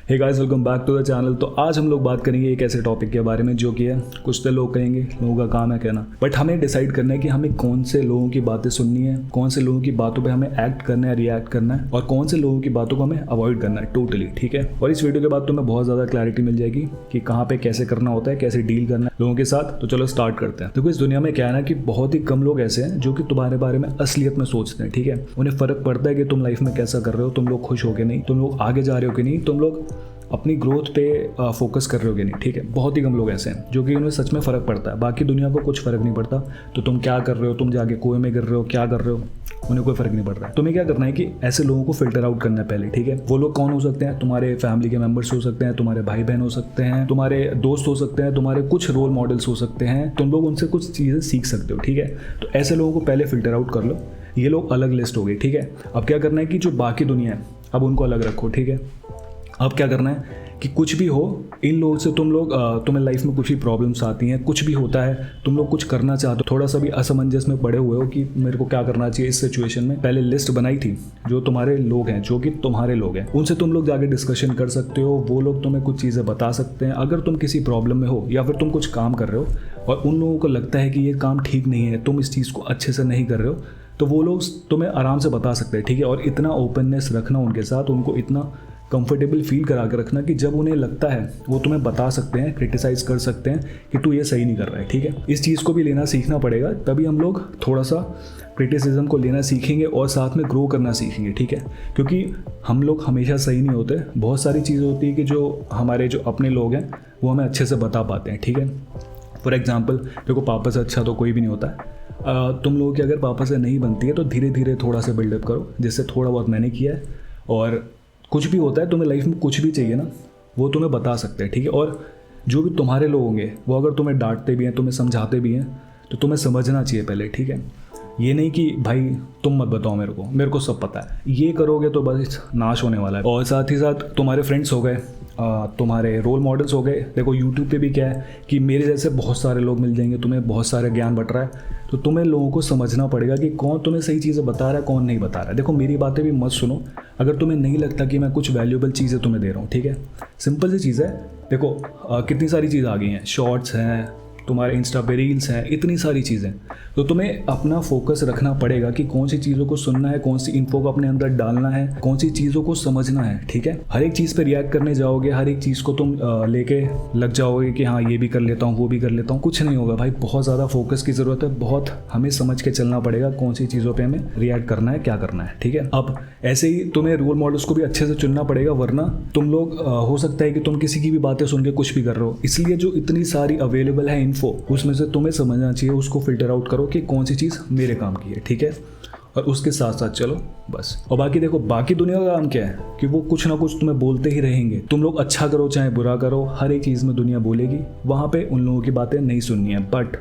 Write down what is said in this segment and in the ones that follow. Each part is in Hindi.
Hey guys, welcome back to the channel. तो आज हम लोग बात करेंगे एक ऐसे टॉपिक के बारे में जो कि है, कुछ तो लोग कहेंगे लोगों का काम है कहना, बट हमें डिसाइड करना है कि हमें कौन से लोगों की बातें सुननी है, कौन से लोगों की बातों पे हमें एक्ट करना है, रिएक्ट करना है, और कौन से लोगों की बातों को हमें अवॉइड करना है टोटली। ठीक है। और इस वीडियो के बाद तुम्हें बहुत ज़्यादा क्लैरिटी मिल जाएगी कि कहाँ पे कैसे करना होता है, कैसे डील करना है लोगों के साथ। तो चलो स्टार्ट करते हैं। देखो, इस दुनिया में क्या है ना कि बहुत ही कम लोग ऐसे हैं जो कि तुम्हारे बारे में असलियत में सोचते हैं। ठीक है। उन्हें फर्क पड़ता है कि तुम लाइफ में कैसा कर रहे हो, तुम लोग खुश हो के नहीं, तुम लोग आगे जा रहे हो कि नहीं, तुम लोग अपनी ग्रोथ पे फोकस कर रहे हो कि नहीं। ठीक है। बहुत ही कम लोग ऐसे हैं जो कि उन्हें सच में फ़र्क पड़ता है। बाकी दुनिया को कुछ फ़र्क नहीं पड़ता। तो तुम क्या कर रहे हो, तुम जाके कुएं में गिर रहे हो, क्या कर रहे हो, उन्हें कोई फ़र्क नहीं पड़ रहा है। तुम्हें क्या करना है कि ऐसे लोगों को फिल्टर आउट करना है पहले। ठीक है। वो लोग कौन हो सकते हैं? तुम्हारे फैमिली के मेंबर्स हो सकते हैं, तुम्हारे भाई बहन हो सकते हैं, तुम्हारे दोस्त हो सकते हैं, तुम्हारे कुछ रोल मॉडल्स हो सकते हैं। तुम लोग उनसे कुछ चीज़ें सीख सकते हो। ठीक है। तो ऐसे लोगों को पहले फिल्टर आउट कर लो। ये लोग अलग लिस्ट हो गई। ठीक है। अब क्या करना है कि जो बाकी दुनिया है, अब उनको अलग रखो। ठीक है। अब क्या करना है कि कुछ भी हो, इन लोगों से तुम्हें लाइफ में कुछ भी प्रॉब्लम्स आती हैं, कुछ भी होता है, तुम लोग कुछ करना चाहते हो, थोड़ा सा भी असमंजस में पड़े हुए हो कि मेरे को क्या करना चाहिए इस सिचुएशन में, पहले लिस्ट बनाई थी जो तुम्हारे लोग हैं, जो कि तुम्हारे लोग हैं, उनसे तुम लोग जाके डिस्कशन कर सकते हो। वो लोग तुम्हें कुछ चीज़ें बता सकते हैं। अगर तुम किसी प्रॉब्लम में हो या फिर तुम कुछ काम कर रहे हो और उन लोगों को लगता है कि ये काम ठीक नहीं है, तुम इस चीज़ को अच्छे से नहीं कर रहे हो, तो वो लोग तुम्हें आराम से बता सकते हैं। ठीक है। और इतना ओपननेस रखना उनके साथ, उनको इतना कंफर्टेबल फील करा के रखना कि जब उन्हें लगता है वो तुम्हें बता सकते हैं, क्रिटिसाइज़ कर सकते हैं कि तू ये सही नहीं कर रहा है। ठीक है। इस चीज़ को भी लेना सीखना पड़ेगा, तभी हम लोग थोड़ा सा क्रिटिसिज्म को लेना सीखेंगे और साथ में ग्रो करना सीखेंगे। ठीक है। क्योंकि हम लोग हमेशा सही नहीं होते। बहुत सारी चीज़ें होती है कि जो हमारे जो अपने लोग हैं वो हमें अच्छे से बता पाते हैं। ठीक है। फॉर एग्जाम्पल, देखो, पापा से अच्छा तो कोई भी नहीं होता है। तुम लोगों की अगर पापा से नहीं बनती है तो धीरे धीरे थोड़ा सा बिल्डअप करो, जिससे थोड़ा बहुत मैंने किया है। और कुछ भी होता है, तुम्हें लाइफ में कुछ भी चाहिए ना, वो तुम्हें बता सकते हैं। ठीक है। और जो भी तुम्हारे लोग होंगे वो अगर तुम्हें डांटते भी हैं, तुम्हें समझाते भी हैं, तो तुम्हें समझना चाहिए पहले। ठीक है। ये नहीं कि भाई तुम मत बताओ मेरे को सब पता है, ये करोगे तो बस नाश होने वाला है। और साथ ही साथ तुम्हारे फ्रेंड्स हो गए, तुम्हारे रोल मॉडल्स हो गए। देखो, यूट्यूब पे भी क्या है कि मेरे जैसे बहुत सारे लोग मिल जाएंगे, तुम्हें बहुत सारे ज्ञान बट रहा है, तो तुम्हें लोगों को समझना पड़ेगा कि कौन तुम्हें सही चीज़ें बता रहा है, कौन नहीं बता रहा है। देखो, मेरी बातें भी मत सुनो अगर तुम्हें नहीं लगता कि मैं कुछ वैल्यूएबल चीज़ें तुम्हें दे रहा हूँ। ठीक है। सिंपल सी चीज़ है। देखो, कितनी सारी चीज़ें आ गई हैं, शॉर्ट्स हैं, तुम्हारे इंस्टा पे रील्स हैं, इतनी सारी चीज़ें। तो तुम्हें अपना फोकस रखना पड़ेगा कि कौन सी चीज़ों को सुनना है, कौन सी इन्फो को अपने अंदर डालना है, कौन सी चीज़ों को समझना है। ठीक है। हर एक चीज़ पे रिएक्ट करने जाओगे, हर एक चीज़ को तुम लेके लग जाओगे कि हाँ ये भी कर लेता हूँ, वो भी कर लेता हूँ, कुछ नहीं होगा भाई। बहुत ज़्यादा फोकस की ज़रूरत है। बहुत हमें समझ के चलना पड़ेगा कौन सी चीज़ों पर हमें रिएक्ट करना है, क्या करना है। ठीक है। अब ऐसे ही तुम्हें रोल मॉडल्स को भी अच्छे से चुनना पड़ेगा, वरना तुम लोग हो सकता है कि तुम किसी की भी बातें सुन के कुछ भी कर रहे हो। इसलिए जो इतनी सारी अवेलेबल है इन्फो, उसमें से तुम्हें समझना चाहिए, उसको फिल्टर आउट करो कि कौन सी चीज़ मेरे काम की है। ठीक है। और उसके साथ साथ चलो बस। और बाकी देखो, बाकी दुनिया का काम क्या है कि वो कुछ ना कुछ तुम्हें बोलते ही रहेंगे। तुम लोग अच्छा करो चाहे बुरा करो, हर एक चीज़ में दुनिया बोलेगी। वहाँ पे उन लोगों की बातें नहीं सुननी है। बट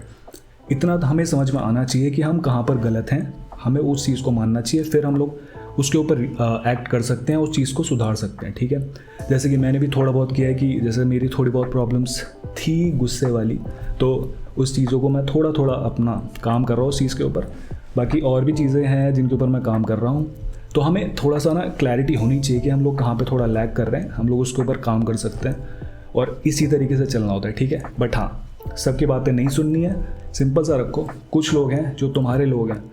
इतना हमें समझ में आना चाहिए कि हम कहाँ पर गलत हैं, हमें उस चीज़ को मानना चाहिए, फिर हम लोग उसके ऊपर एक्ट कर सकते हैं, उस चीज़ को सुधार सकते हैं। ठीक है। जैसे कि मैंने भी थोड़ा बहुत किया है कि जैसे मेरी थोड़ी बहुत प्रॉब्लम्स थी गुस्से वाली, तो उस चीज़ों को मैं थोड़ा थोड़ा अपना काम कर रहा हूँ उस चीज़ के ऊपर। बाकी और भी चीज़ें हैं जिनके ऊपर मैं काम कर रहा हूँ। तो हमें थोड़ा सा ना क्लैरिटी होनी चाहिए कि हम लोग कहाँ पे थोड़ा लैग कर रहे हैं, हम लोग उसके ऊपर काम कर सकते हैं और इसी तरीके से चलना होता है। ठीक है। बट हाँ, सबकी बातें नहीं सुननी है। सिंपल सा रखो, कुछ लोग हैं जो तुम्हारे लोग हैं,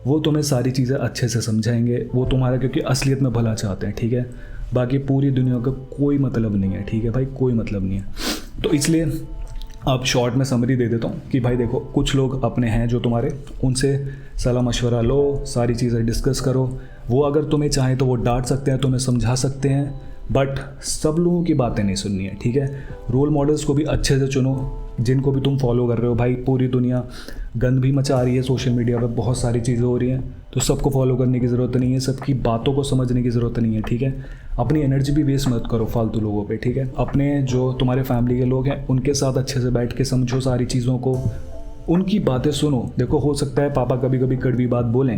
वो तुम्हें सारी चीज़ें अच्छे से समझाएंगे, वो तुम्हारा क्योंकि असलियत में भला चाहते हैं। ठीक है। बाकी पूरी दुनिया का कोई मतलब नहीं है। ठीक है भाई, कोई मतलब नहीं है। तो इसलिए अब शॉर्ट में समरी दे देता हूँ कि भाई देखो, कुछ लोग अपने हैं जो तुम्हारे, उनसे सलाह मशवरा लो, सारी चीज़ें डिस्कस करो। वो अगर तुम्हें चाहें तो वो डांट सकते हैं, तुम्हें समझा सकते हैं, बट सब लोगों की बातें नहीं सुननी है। ठीक है। रोल मॉडल्स को भी अच्छे से चुनो जिनको भी तुम फॉलो कर रहे हो। भाई पूरी दुनिया गंद भी मचा रही है, सोशल मीडिया पर बहुत सारी चीज़ें हो रही हैं, तो सबको फॉलो करने की ज़रूरत नहीं है, सबकी बातों को समझने की ज़रूरत नहीं है। ठीक है। अपनी एनर्जी भी वेस्ट मत करो फालतू लोगों पे। ठीक है। अपने जो तुम्हारे फैमिली के लोग हैं उनके साथ अच्छे से बैठ के समझो सारी चीज़ों को, उनकी बातें सुनो। देखो, हो सकता है पापा कभी कभी कड़वी बात बोलें,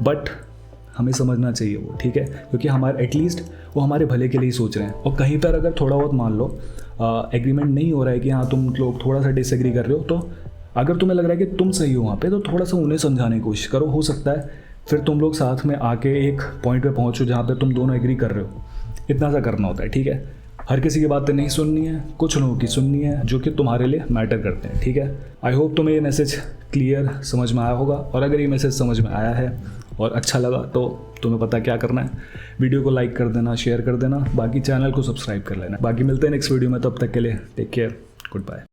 बट हमें समझना चाहिए वो। ठीक है। क्योंकि हमारे एटलीस्ट वो हमारे भले के लिए ही सोच रहे हैं। और कहीं पर अगर थोड़ा बहुत मान लो एग्रीमेंट नहीं हो रहा है कि हाँ तुम लोग थोड़ा सा डिसएग्री कर रहे हो, तो अगर तुम्हें लग रहा है कि तुम सही हो वहाँ पे, तो थोड़ा सा उन्हें समझाने की कोशिश करो। हो सकता है फिर तुम लोग साथ में आके एक पॉइंट पे पहुँचो जहाँ पे तुम दोनों एग्री कर रहे हो। इतना सा करना होता है। ठीक है। हर किसी की बातें नहीं सुननी है, कुछ लोगों की सुननी है जो कि तुम्हारे लिए मैटर करते हैं, ठीक है। आई होप तुम्हें ये मैसेज क्लियर समझ में आया होगा, और अगर ये मैसेज समझ में आया है और अच्छा लगा तो तुम्हें पता क्या करना है, वीडियो को लाइक कर देना, शेयर कर देना, बाकी चैनल को सब्सक्राइब कर लेना। बाकी मिलते हैं नेक्स्ट वीडियो में, तब तक के लिए टेक केयर, गुड बाय।